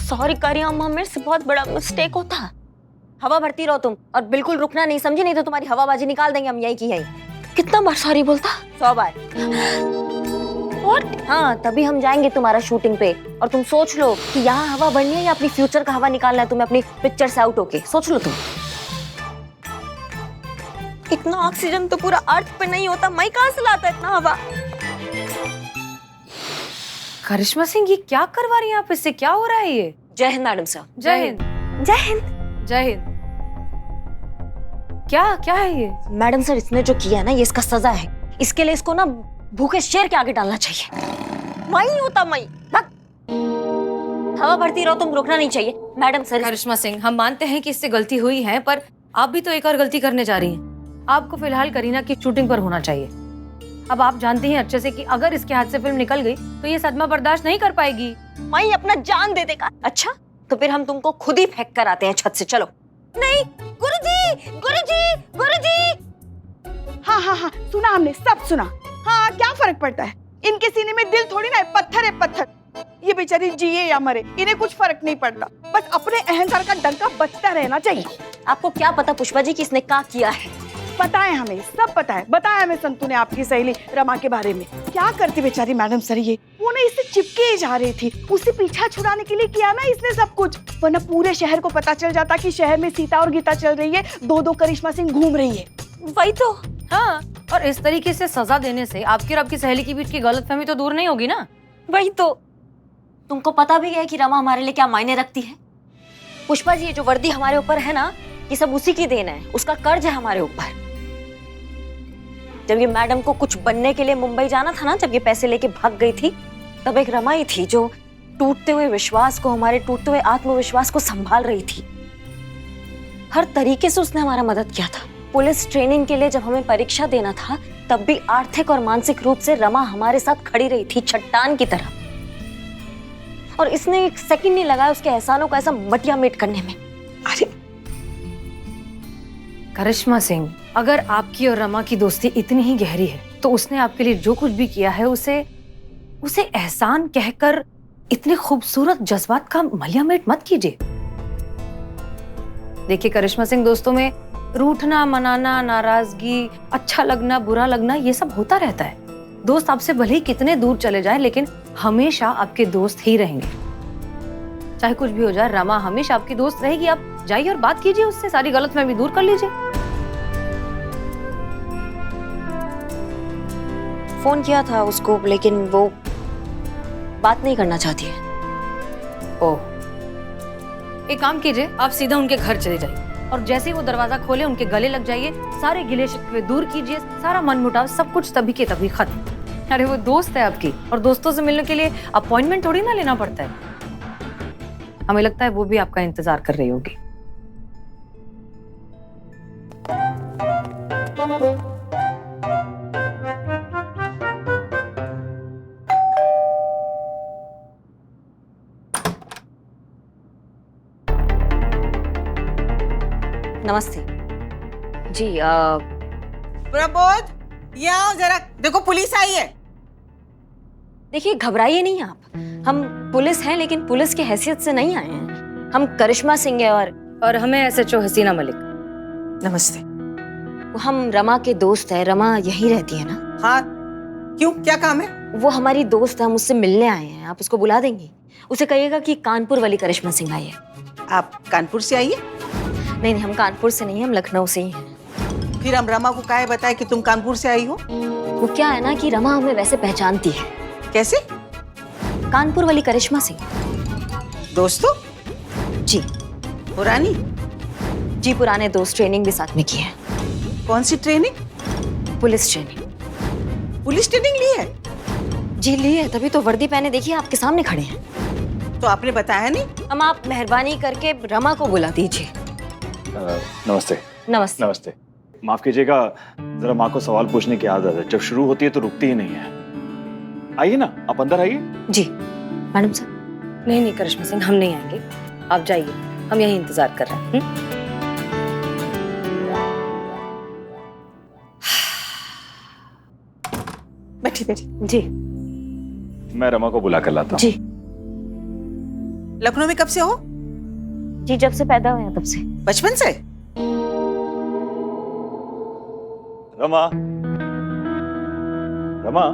Sorry करिए अम्मा, मेरे से बहुत बड़ा मिस्टेक होता। हवा भरती रहो तुम, और बिल्कुल रुकना नहीं, समझी? नहीं तो तुम्हारी हवाबाजी निकाल देंगे हम यही की यही। कितना बार सॉरी बोलता? 100 बार। What? हाँ, तभी हम जाएंगे तुम्हारा शूटिंग पे, और तुम सोच लो कि यहाँ हवा भरनी है या अपनी फ्यूचर का हवा निकालना है तुम्हें अपनी पिक्चर से आउट होके। सोच लो तुम। इतना ऑक्सीजन तो पूरा अर्थ पे नहीं होता, मैं कहाँ से लाता इतना हवा? करिश्मा सिंह, ये क्या करवा रही हैं आप? इससे क्या हो रहा है ये? जय हिंद मैडम सर। जय हिंद। जय हिंद। जय हिंद। क्या क्या है ये? मैडम सर, इसने जो किया है ना, ये इसका सजा है। इसके लिए इसको ना भूखे शेर के आगे डालना चाहिए। मैं होता मैं। हवा भरती रहो तुम, रुकना नहीं चाहिए। Madam sir. करिश्मा सिंह, हम मानते हैं कि इससे गलती हुई है, पर आप भी तो एक और गलती करने जा रही हैं। आपको फिलहाल करीना की शूटिंग पर होना चाहिए। अब आप जानती हैं अच्छे से कि अगर इसके हाथ से फिल्म निकल गई तो ये सदमा बर्दाश्त नहीं कर पाएगी। मैं अपना जान दे देगा। अच्छा, तो फिर हम तुमको खुद ही फेंक कर आते हैं छत से। चलो। नहीं गुरुजी, गुरुजी, गुरुजी। हाँ हाँ हाँ, सुना हमने, सब सुना। हाँ, क्या फर्क पड़ता है? इनके सीने में दिल थोड़ी ना है, पत्थर है पत्थर। ये बेचारी जिए या मरे, इन्हें कुछ फर्क नहीं पड़ता। बस अपने अहंकार का डंका बचता रहना चाहिए। आपको क्या पता पुष्पा जी कि इसने क्या किया है? पता है हमें, सब पता है। बताया हमें संतू ने आपकी सहेली रमा के बारे में। क्या करती बेचारी मैडम सर ये? वो ना इससे चिपके ही जा रही थी, उससे पीछा छुड़ाने के लिए किया ना इसने सब कुछ। वरना पूरे शहर को पता चल जाता कि शहर में सीता और गीता चल रही है, दो करिश्मा सिंह घूम रही है। वही तो। हाँ, और इस तरीके से सजा देने से आपकी और आपकी सहेली के बीच की गलतफहमी तो दूर नहीं होगी ना? वही तो। तुमको पता भी है कि रमा हमारे लिए क्या मायने रखती है? पुष्पा जी, ये जो वर्दी हमारे ऊपर है ना, ये सब उसी की देन है, उसका कर्ज है हमारे ऊपर। जब ये मैडम को कुछ बनने के लिए मुंबई जाना था ना, जब ये पैसे लेके भाग गई थी, तब एक रमा ही थी जो टूटते हुए विश्वास को, हमारे टूटते हुए आत्मविश्वास को संभाल रही थी। हर तरीके से उसने हमारा मदद किया था। पुलिस ट्रेनिंग के लिए जब हमें परीक्षा देना था, तब भी आर्थिक और मानसिक रूप से रमा हमारे साथ खड़ी रही थी, चट्टान की तरह। और इसने एक सेकंड नहीं लगाया उसके एहसानों को ऐसा मटिया मेट करने में। अरे करिश्मा सिंह, अगर आपकी और रमा की दोस्ती इतनी ही गहरी है तो उसने आपके लिए जो कुछ भी किया है उसे एहसान कहकर इतने खूबसूरत जज्बात का मलियामेट मत कीजिए। देखिए करिश्मा सिंह, दोस्तों में रूठना, मनाना, नाराजगी, अच्छा लगना, बुरा लगना, ये सब होता रहता है। दोस्त आपसे भले ही कितने दूर चले जाएं, लेकिन हमेशा आपके दोस्त ही रहेंगे। चाहे कुछ भी हो जाए, रमा हमेशा आपकी दोस्त रहेगी। आप जाइए और बात कीजिए उससे, सारी गलतफहमी दूर कर लीजिए। फोन किया था उसको, लेकिन वो बात नहीं करना चाहती है। ओह, एक काम कीजिए, आप सीधा उनके घर चले जाइए और जैसे ही वो दरवाजा खोले उनके गले लग जाइए, सारे गिले शिकवे दूर कीजिए, सारा मनमुटाव सब कुछ तभी के तभी खत्म। अरे वो दोस्त है आपकी, और दोस्तों से मिलने के लिए अपॉइंटमेंट थोड़ी ना लेना पड़ता है। हमें लगता है वो भी आपका इंतजार कर रही होगी। नमस्ते जी। प्रबोध, ये आओ जरा, देखो पुलिस आई है। देखिए, घबराइए नहीं आप। हम पुलिस हैं, लेकिन पुलिस की हैसियत से नहीं आए हैं। हम करिश्मा सिंह है और हमें SHO हसीना मलिक। नमस्ते। हम रमा के दोस्त है। रमा यहीं रहती है ना? हाँ, क्यों, क्या काम है? वो हमारी दोस्त है, हम उससे मिलने आए हैं। आप उसको बुला देंगी? उसे कहिएगा कि कानपुर वाली करिश्मा सिंह आई है। आप कानपुर से आई है? नहीं, हम कानपुर से नहीं, हम लखनऊ से ही हैं। फिर हम रमा को काहे बताए कि तुम कानपुर से आई हो? वो क्या है ना कि रमा हमें वैसे पहचानती है। कैसे? कानपुर वाली करिश्मा सिंह। दोस्तों? जी। पुरानी? जी, पुराने दोस्त, ट्रेनिंग भी साथ में की है। कौन सी training? Police training. Police training ली है? जी ली है, तभी तो वर्दी पहने देखिए आपके सामने खड़े हैं। तो आपने बताया नहीं? हम, आप मेहरबानी करके रमा को बुला दीजिए। नमस्ते। नमस्ते। नमस्ते। माफ कीजिएगा, जरा माँ को सवाल पूछने की आदत है, जब शुरू होती है तो रुकती ही नहीं है। आइए ना, आप अंदर आइए। जी मैडम साहब। नहीं करिश्मा सिंह, हम नहीं आएंगे, आप जाइए, हम यही इंतजार कर रहे हैं। बैठी बैठी। जी। मैं रमा को बुला कर लाता हूँ। जी। लखनऊ में कब से हो? जी जब से पैदा हुए हैं तब से। बचपन से? रमा, रमा,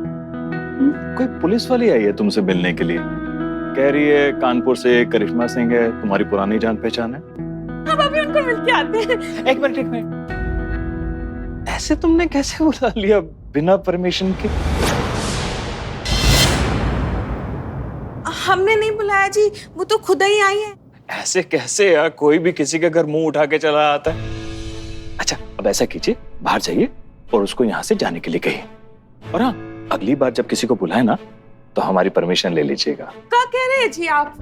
कोई पुलिस वाली आई है तुमसे मिलने के लिए। कह रही है कानपुर से करिश्मा सिंह है, तुम्हारी पुरानी जान पहचान है। हम अभी उनको मिलके आते हैं। एक मिनट, ऐसे तुमने कैसे बुला लिया बिना परमिशन के? हमने नहीं बुलाया जी, वो तो खुद ही आई है। ऐसे कैसे यार, कोई भी किसी के घर मुंह उठा के चला आता है। अच्छा अब ऐसा कीजिए, बाहर जाइए और उसको यहाँ से जाने के लिए कहिए। और हाँ, अगली बार जब किसी को बुलाए ना तो हमारी परमिशन ले लीजिएगा। क्या कह रहे हैं जी आप?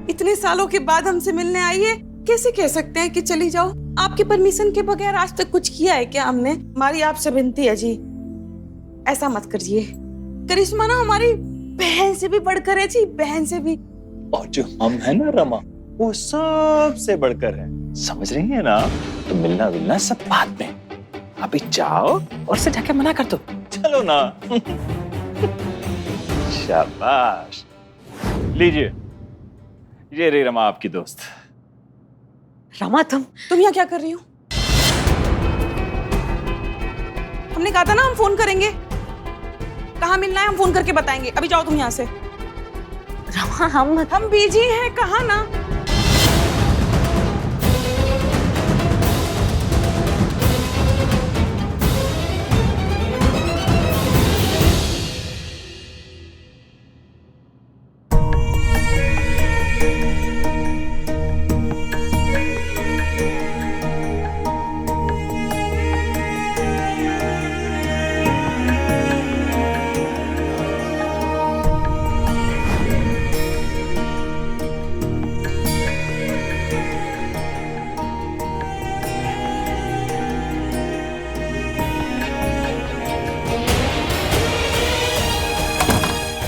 इतने सालों के बाद हमसे मिलने आई है, कैसे कह सकते हैं कि चली जाओ? आपके परमिशन के बगैर आज तक कुछ किया है क्या हमने? हमारी आपसे विनती है जी, ऐसा मत करिए। करिश्मा ना हमारी बहन से भी बढ़कर है जी, बहन से भी। और जो हम है ना रमा, वो सबसे बढ़कर है, समझ रही है ना? तो मिलना मिलना सब बाद में, अभी जाओ और से जाके मना कर दो। चलो ना। शाबाश, लीजिए, ये रही रमा आपकी दोस्त। रमा तुम यहाँ क्या कर रही हो? हमने कहा था ना हम फोन करेंगे। कहाँ मिलना है हम फोन करके बताएंगे, अभी जाओ तुम यहाँ से। रमा हम बिजी हैं, कहा ना।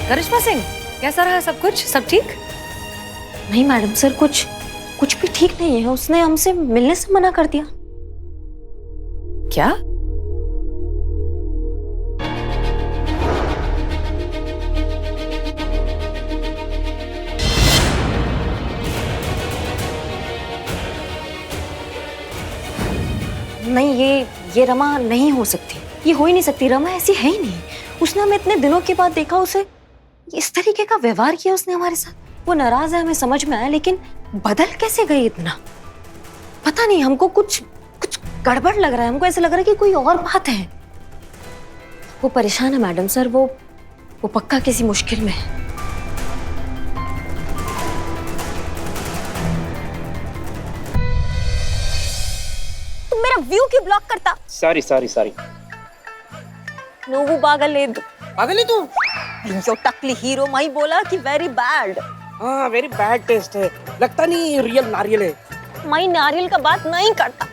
करिश्मा सिंह, कैसा रहा सब कुछ? सब ठीक? नहीं मैडम सर, कुछ भी ठीक नहीं है। उसने हमसे मिलने से मना कर दिया। क्या? नहीं, ये रमा नहीं हो सकती, ये हो ही नहीं सकती। रमा ऐसी है ही नहीं। उसने हमें इतने दिनों के बाद देखा, उसे इस तरीके का व्यवहार किया उसने हमारे साथ। वो नाराज है, हमें समझ में आया, लेकिन बदल कैसे गई इतना? पता नहीं, हमको कुछ गड़बड़ लग रहा है। हमको ऐसा लग रहा है कि कोई और बात है। वो परेशान है मैडम सर, वो पक्का किसी मुश्किल में है। तुम मेरा व्यू क्यों ब्लॉक करता? సారీ నువ్వు బాగలేదు। పగలేదు जो टकली हीरो मई बोला कि वेरी बैड। हाँ वेरी बैड टेस्ट है, लगता नहीं रियल नारियल है। मई नारियल का बात नहीं करता,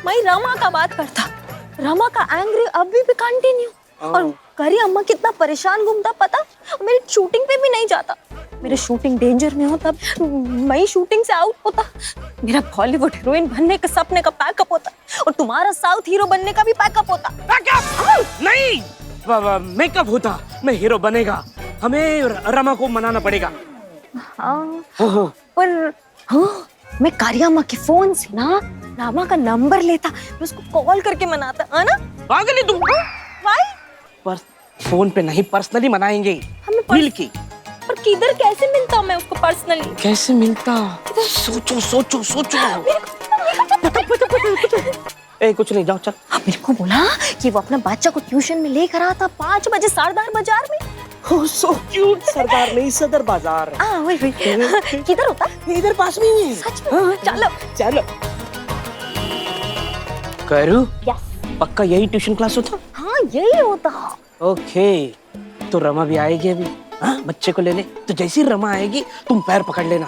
मई रमा का बात करता। रमा का एंग्री अभी भी कंटिन्यू। और करी अम्मा कितना परेशान घूमता पता? मेरी शूटिंग पे भी नहीं जाता। मेरे शूटिंग डेंजर में हो तब मई शूटिंग से आउट होता। मेरा बॉलीवुड हीरोइन बनने के सपने का पैकअप होता और तुम्हारा साउथ हीरो बनने का भी पैकअप होता। नहीं मेकअप होता, मैं हीरो बनेगा। हमें रमा को मनाना पड़ेगा। हाँ, पर हाँ, मैं कारियामा के फोन से ना रमा का नंबर लेता, मैं उसको कॉल करके मनाता, है ना? पागल है तुम? वाई? पर फोन पे नहीं, पर्सनली मनाएंगे। हमें मिल के। पर किधर कैसे मिलता मैं उसको पर्सनली? कैसे मिलता? सोचो। ए कुछ नहीं, जाओ चल। मेरे को बोला कि वो अपना बच्चा को ट्यूशन में लेकर आया था 5 बजे सरदार बाजार में। Oh, so cute। सरदार नहीं, सदर बाजार। वही किधर होता? इधर पास में ही है। सच में? चलो। करू? यस। पक्का यही ट्यूशन क्लास होता? हाँ यही होता। ओके, तो रमा भी आएगी अभी। हाँ, बच्चे को लेने। तो जैसे ही रमा आएगी तुम पैर पकड़ लेना,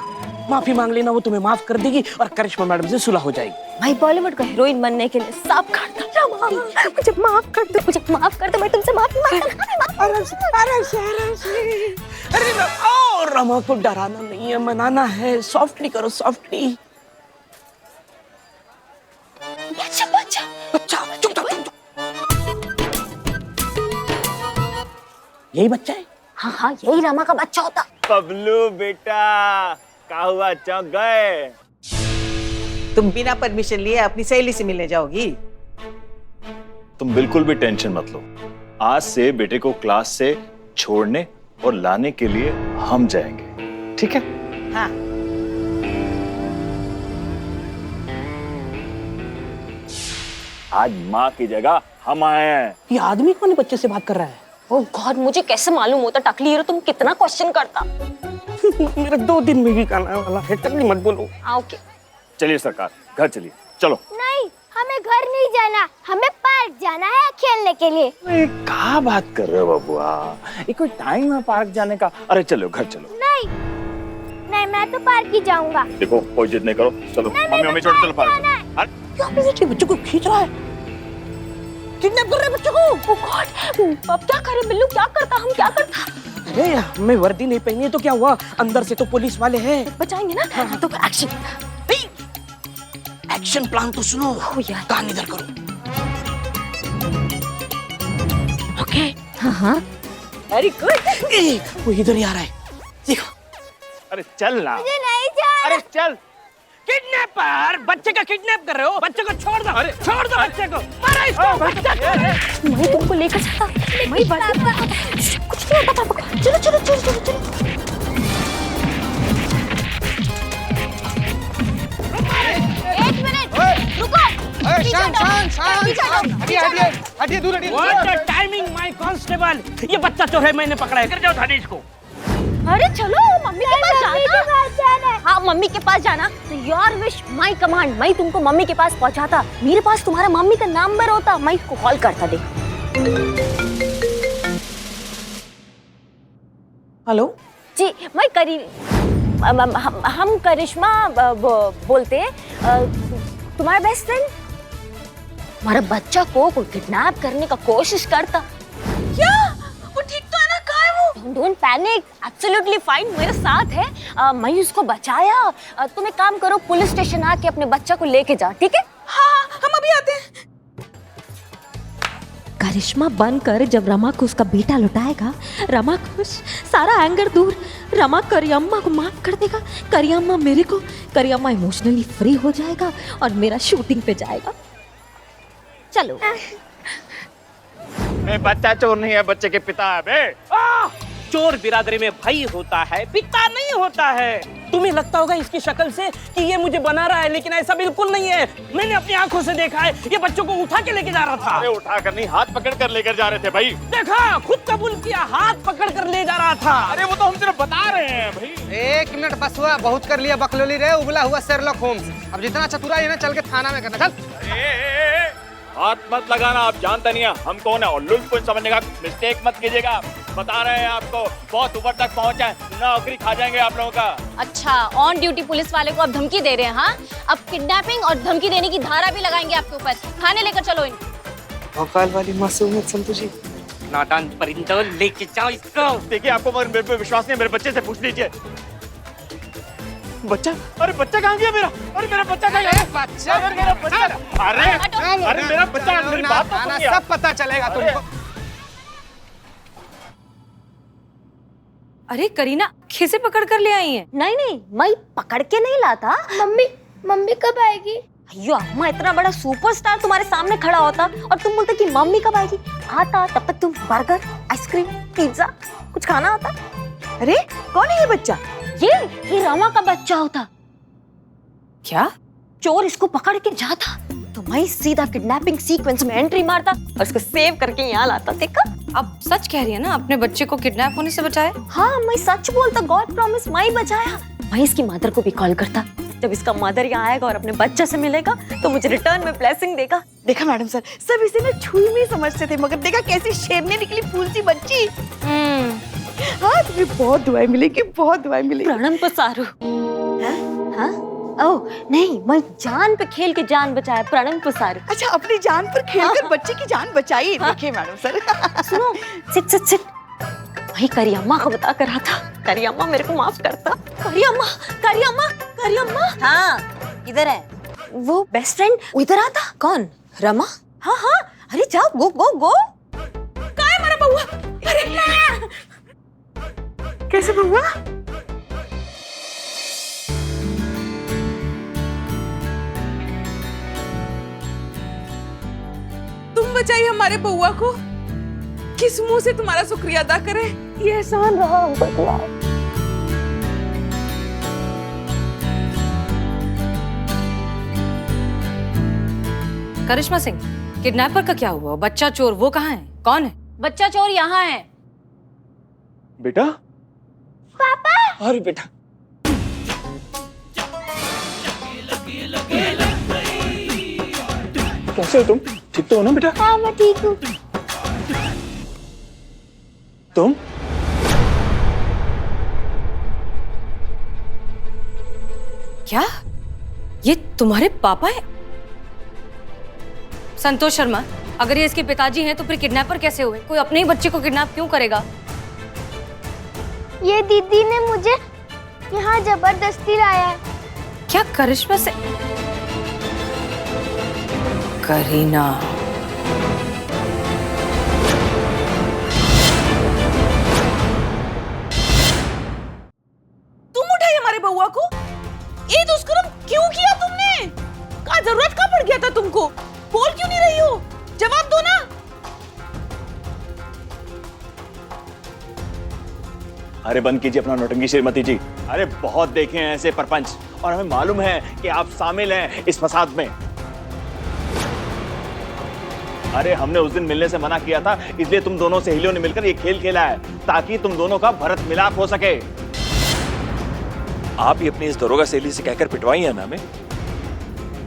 माफी मांग लेना, वो तुम्हें माफ कर देगी और करिश्मा मैडम से सुलह हो जाएगी। भाई बॉलीवुड का हीरोइन बनने के लिए सब करता। मुझे माफ कर दो, मैं तुमसे माफी मांगता। अरे रमा को डराना नहीं है, मनाना है। सॉफ्टली करो, सॉफ्टली। बच्चा चुप। यही बच्चा है? हाँ यही रमा का बच्चा होता। बबलू बेटा, क्या हुआ, चौंक गए? तुम बिना परमिशन लिए अपनी सहेली से मिलने जाओगी? तुम बिल्कुल भी टेंशन मत लो। आज से बेटे को क्लास से छोड़ने और लाने के लिए हम जाएंगे, ठीक है? हाँ। आज माँ की जगह हम आए हैं। ये आदमी कौन बच्चे से बात कर रहा है? ओ गॉड, मुझे कैसे मालूम होता टकली हीरो, तुम कितना क्वेश्चन करता। मेरा 2 दिन में भी खाना वाला है, टकली मत बोलो। ओके चलिए सरकार, घर चलिए, चलो। नहीं, हमें घर नहीं जाना, हमें पार्क जाना है खेलने के लिए। अरे क्या बात कर रहे हो बबुआ, ये कोई टाइम है पार्क जाने का? अरे चलो घर चलो। नहीं नहीं, मैं तो पार्क ही जाऊंगा। देखो कोई जिद नहीं करो, चलो मम्मी छोड़, चलो पार्क। ये बच्चों को खींच रहा है, किडनैप कर रहे हैं बच्चों को। ओ गॉड, अब क्या करें बिल्लू, क्या करता, हम क्या करता? अरे हमें वर्दी नहीं पहनी है तो क्या हुआ, अंदर से तो पुलिस वाले हैं। बचाएंगे ना? हाँ। तो एक्शन। एक्शन प्लान तो सुनो यार, कान इधर करो। ओके, हाँ वेरी गुड। वो इधर ही आ रहा है, देखो। अरे चल ना। मुझे नहीं जाना। अरे चल। किडनैपर, बच्चे का किडनैप कर रहे हो, बच्चे को छोड़ दो। अरे छोड़ दो बच्चे को, मारो इसको। मैं तुमको लेकर जाता, मैं कुछ नहीं होता पापा। चलो चलो चलो चलो चलो। एक मिनट, रुको। हटिए दूर हटिए। What the timing my constable, ये बच्चा चोर है, मैंने पकड़ा है, कर जाओ थाने इसको। अरे चलो मम्मी के पास जाना है। हाँ मम्मी के पास जाना, तो योर विश माय कमांड। मैं तुमको मम्मी के पास पहुंचाता, मेरे पास तुम्हारा मम्मी का नंबर होता, मैं इसको कॉल करता। देख। हेलो जी मैं हम करिश्मा बोलते हैं, तुम्हारा बेस्ट फ्रेंड। हमारा बच्चा को कोई किडनैप करने का कोशिश करता। क्या वो ठीक तो है ना? कहाँ है वो? डोंट पैनिक, एब्सोल्युटली फाइन, मेरे साथ है। मैं उसको बचाया। तुम एक काम करो, पुलिस स्टेशन आके अपने बच्चा को लेके जाओ, ठीक है? हाँ हम अभी आते हैं। करिश्मा बनकर जब रमा को उसका बेटा लौटाएगा, रमा खुश, सारा एंगर दूर, रमा करियम्मा को माफ कर देगा, करियम्मा मेरे को, करियम्मा इमोशनली फ्री हो जाएगा और मेरा शूटिंग पे जाएगा। चलो। मैं बच्चा चोर नहीं है, बच्चे के पिता है बे। चोर बिरादरी में भाई होता है, पिता नहीं होता है। तुम्हें लगता होगा इसकी शक्ल से कि ये मुझे बना रहा है, लेकिन ऐसा बिल्कुल नहीं है। मैंने अपनी आंखों से देखा है, ये बच्चों को उठा के लेके जा रहा था। अरे उठा कर नहीं, हाथ पकड़ कर लेकर जा रहे थे भाई। देखा, खुद कबूल किया, हाथ पकड़ कर ले जा रहा था। अरे वो तो हम सिर्फ बता रहे हैं भाई। 1 मिनट बस हुआ, बहुत कर लिया बकलोली रे, उबला हुआ शेरलॉक होम्स। अब जितना चतुराई है ना, चल के थाना में करना, चल। हाथ मत लगाना, आप जानते नहीं है हम कौन है, और लुल्लू समझने का मिस्टेक मत कीजिएगा। बता रहे हैं आपको, बहुत ऊपर तक पहुंचा है, नौकरी खा जाएंगे आप लोगों का। अच्छा, ऑन ड्यूटी पुलिस वाले को अब धमकी दे रहे हैं? हाँ, अब किडनैपिंग और धमकी देने की धारा भी लगाएंगे आपके ऊपर। थाने लेकर चलो इनको। भोकाल वाली मासूमियत संतु जी। नादान परिंदों, लेके जाओ इसको। देखिए आपको मगर मेरे पे विश्वास नहीं, मेरे बच्चे से पूछ लीजिए। बच्चा? अरे बच्चा कहाँ गया मेरा? अरे मेरा बच्चा कहाँ गया? बच्चा? अरे मेरा बच्चा! अरे मेरा बच्चा, मेरी बात तो सुनिए। सब पता चलेगा तुमको। अरे करीना, कैसे पकड़ कर ले आई है? नहीं नहीं, मैं पकड़ के नहीं लाता। मम्मी कब आएगी? अयो अम्मा, इतना बड़ा सुपरस्टार तुम्हारे सामने खड़ा होता और तुम बोलते कि मम्मी कब आएगी। आता तब तक तुम बर्गर, आइसक्रीम, पिज्जा कुछ खाना होता। अरे कौन है ये बच्चा? ये रमा का बच्चा होता। क्या? चोर इसको पकड़ के जाता तो मैं सीधा किडनैपिंग सीक्वेंस में एंट्री मारता और उसको सेव करके यहाँ लाता। देखा? अब सच कह रही है ना, अपने बच्चे को किडनैप होने से बचाए? हाँ मैं सच बोलता, गॉड प्रॉमिस, मैं बचाया। मैं इसकी मदर को भी कॉल करता। जब इसका मदर यहाँ आएगा और अपने बच्चे से मिलेगा तो मुझे रिटर्न में ब्लेसिंग देगा। देखा मैडम सर, सब इसे ना छुई में समझते थे, मगर देखा कैसी शेरनी निकली, फूल सी बच्ची। हाँ तुम्हें बहुत दुआएं मिलेगी, बहुत दुआएं मिलेगी। प्रणम पसारू। हाँ? ओह नहीं, मैं जान पे खेल के जान बचाया, प्रणम पसारू। अच्छा, अपनी जान पर खेलकर बच्चे की जान बचाई। देखिए मैडम सर। सुनो, सिट सिट सिट। वही करियम्मा को बता कर रहा था, करियम्मा मेरे को माफ करता। करियम्मा, करियम्मा, करियम्मा। हाँ इधर है वो बेस्ट फ्रेंड, इधर आता। कौन? रमा? हाँ हाँ, अरे जाओ, गो गो गो। कहाँ है मेरा बउआ? अरे, 哎 कैसे बउआ? 哎 哎 哎 哎 哎 बचाई हमारे बउआ को। किस मुंह से तुम्हारा शुक्रिया अदा करें? ये एहसान रहा हम पर तुम्हारा। करिश्मा सिंह, किडनैपर का क्या हुआ? बच्चा चोर वो कहाँ है? कौन है? बच्चा चोर यहाँ है। बेटा। पापा। अरे बेटा। कैसे हो तुम? ठीक तो हो ना बेटा? हाँ मैं ठीक हूँ। तुम? क्या ये तुम्हारे पापा है? संतोष शर्मा, अगर ये इसके पिताजी हैं तो फिर किडनैपर कैसे हुए? कोई अपने ही बच्चे को किडनैप क्यों करेगा? ये दीदी ने मुझे यहाँ जबरदस्ती लाया है। क्या करिश्मा से? करीना, तुम उठाई हमारे बउआ को? ये दुष्कर्म क्यों किया तुमने? क्या जरूरत का पड़ गया था तुमको? बोल क्यों नहीं रही हो? जवाब दो ना। अरे बंद कीजिए अपना नौटंकी श्रीमती जी। अरे बहुत देखे हैं ऐसे परपंच और हमें मालूम है कि आप शामिल हैं इस फसाद में। अरे हमने उस दिन मिलने से मना किया था, इसलिए तुम दोनों सहेलियों ने मिलकर ये खेल खेला है ताकि तुम दोनों का भरत मिलाप हो सके। आप ही अपनी इस दरोगा सहेली से कहकर पिटवाई है ना हमें?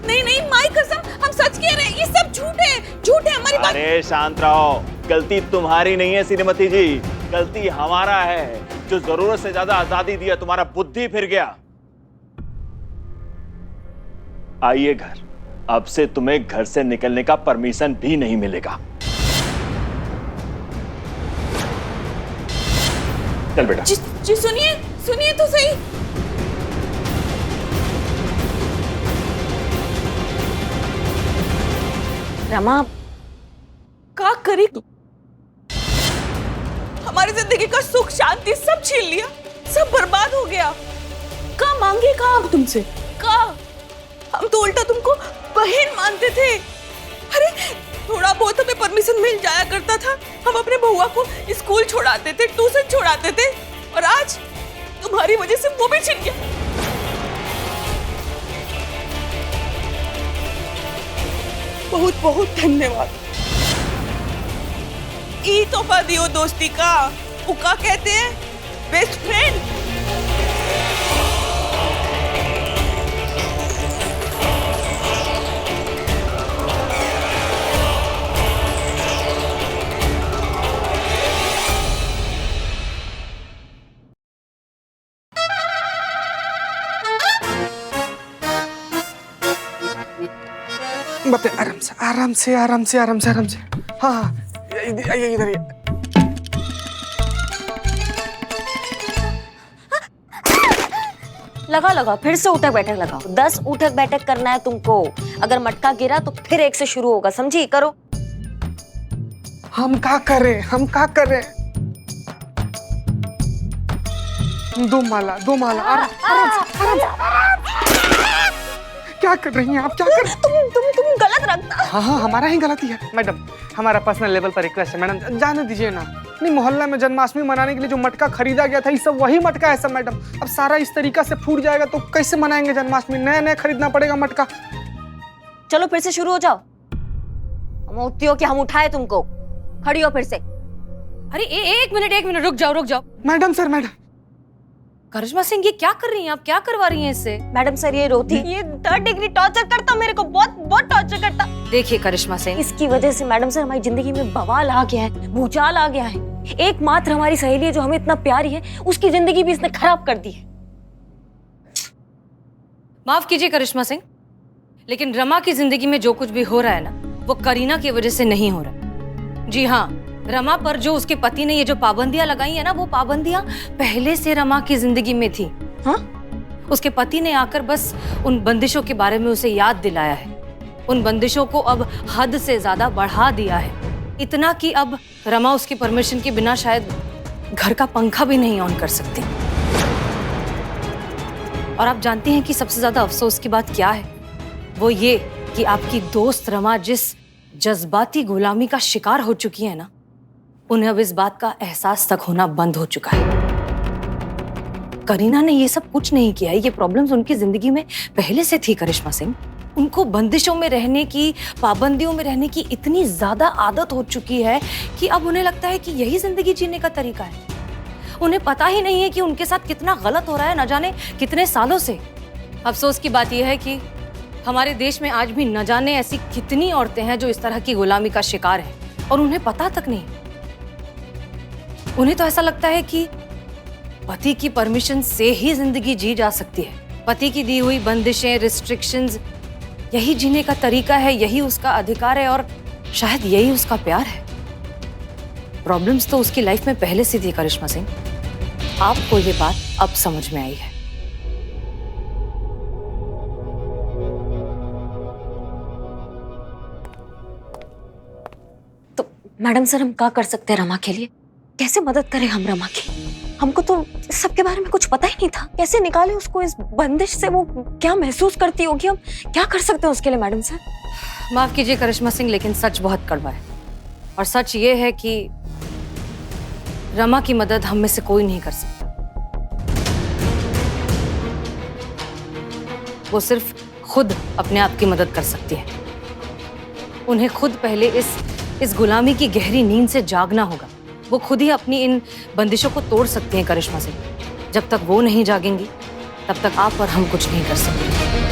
नहीं नहीं माई कसम, हम सच कह रहे हैं, ये सब झूठ है, झूठ है हमारी बात। अरे शांत रहो, गलती तुम्हारी नहीं है श्रीमती जी, गलती हमारा है जो जरूरत से ज्यादा आजादी दिया, तुम्हारा बुद्धि फिर गया। आइए घर, अब से तुम्हें घर से निकलने का परमिशन भी नहीं मिलेगा। चल बेटा। जी सुनिए, सुनिए तो सही। रमा, क्या करी तू? हमारी जिंदगी का सुख शांति सब छीन लिया, सब बर्बाद हो गया। का मांगे का अब तुमसे? का हम तो उल्टा तुमको बहन मानते थे। अरे थोड़ा बहुत हमें परमिशन मिल जाया करता था, हम अपने बउआ को स्कूल छोड़ाते थे, ट्यूशन छोड़ाते थे, और आज तुम्हारी वजह से वो भी छिन गया। बहुत बहुत धन्यवाद। ई तोहफा दियो दोस्ती का, उका कहते हैं बेस्ट फ्रेंड। बते आराम से आराम से आराम से आराम से आराम से। हाँ हाँ, आइए इधर। लगा लगा, फिर से उठक बैठक लगाओ। 10 उठक बैठक करना है तुमको। अगर मटका गिरा तो फिर एक से शुरू होगा, समझी? करो। हम क्या करें, हम क्या करें? दो माला आराम से, आराम से। क्या कर रही हैं आप? क्या कर? तुम गलत रखता। हाँ हमारा ही गलती है मैडम, हमारा पर्सनल लेवल पर रिक्वेस्ट है मैडम, जाने दीजिए ना। नहीं, मोहल्ला में जन्माष्टमी मनाने के लिए जो मटका खरीदा गया था, ये सब वही मटका है सब मैडम। अब सारा इस तरीका से फूट जाएगा तो कैसे मनाएंगे जन्माष्टमी? नया खरीदना पड़ेगा मटका। चलो फिर से शुरू हो जाओ। हम उठती हो कि हम उठाए तुमको? खड़ी हो फिर से। अरे एक मिनट रुक जाओ। Madam sir, madam. Karishma Singh, ये क्या कर रही हैं आप? क्या करवा रही हैं इससे? मैडम सर, ये रोती, ये 3rd डिग्री टॉर्चर करता मेरे को, बहुत टॉर्चर करता। देखिए करिश्मा सिंह, इसकी वजह से मैडम सर हमारी जिंदगी में बवाल आ गया है, भूचाल आ गया है। एकमात्र हमारी सहेली है जो हमें इतना प्यारी है, उसकी जिंदगी भी इसने खराब कर दी है। माफ कीजिए करिश्मा सिंह, लेकिन रमा की जिंदगी में जो कुछ भी हो रहा है ना, वो करीना की वजह से नहीं हो रहा। जी हाँ, रमा पर जो उसके पति ने ये जो पाबंदियां लगाई है ना, वो पाबंदियां पहले से रमा की जिंदगी में थी। हाँ, उसके पति ने आकर बस उन बंदिशों के बारे में उसे याद दिलाया है। उन बंदिशों को अब हद से ज्यादा बढ़ा दिया है, इतना कि अब रमा उसकी परमिशन के बिना शायद घर का पंखा भी नहीं ऑन कर सकती। और आप जानते हैं कि सबसे ज्यादा अफसोस की बात क्या है? वो ये कि आपकी दोस्त रमा जिस जज्बाती गुलामी का शिकार हो चुकी है ना, उन्हें अब इस बात का एहसास तक होना बंद हो चुका है। करीना ने ये सब कुछ नहीं किया है, ये प्रॉब्लम्स उनकी जिंदगी में पहले से थी करिश्मा सिंह। उनको बंदिशों में रहने की, पाबंदियों में रहने की इतनी ज्यादा आदत हो चुकी है कि अब उन्हें लगता है कि यही जिंदगी जीने का तरीका है। उन्हें पता ही नहीं है कि उनके साथ कितना गलत हो रहा है, न जाने कितने सालों से। अफसोस की बात यह है कि हमारे देश में आज भी न जाने ऐसी कितनी औरतें हैं जो इस तरह की गुलामी का शिकार हैं और उन्हें पता तक नहीं। उन्हें तो ऐसा लगता है कि पति की परमिशन से ही जिंदगी जी जा सकती है। पति की दी हुई बंदिशें, रिस्ट्रिक्शंस, यही जीने का तरीका है, यही उसका अधिकार है और शायद यही उसका प्यार है। प्रॉब्लम्स तो उसकी लाइफ में पहले से थी करिश्मा सिंह। आपको ये बात अब समझ में आई है। तो मैडम सर, हम क्या कर सकते हैं रमा के लिए? कैसे मदद करें हम रमा की? हमको तो सबके बारे में कुछ पता ही नहीं था। कैसे निकाले उसको इस बंदिश से? वो क्या महसूस करती होगी? हम क्या कर सकते हैं उसके लिए मैडम सर? माफ कीजिए करिश्मा सिंह, लेकिन सच बहुत कड़वा है और सच ये है कि रमा की मदद हम में से कोई नहीं कर सकता। वो सिर्फ खुद अपने आप की मदद कर सकती है। उन्हें खुद पहले इस गुलामी की गहरी नींद से जागना होगा। वो खुद ही अपनी इन बंदिशों को तोड़ सकती हैं करिश्मा सिंह। जब तक वो नहीं जागेंगी तब तक आप और हम कुछ नहीं कर सकते।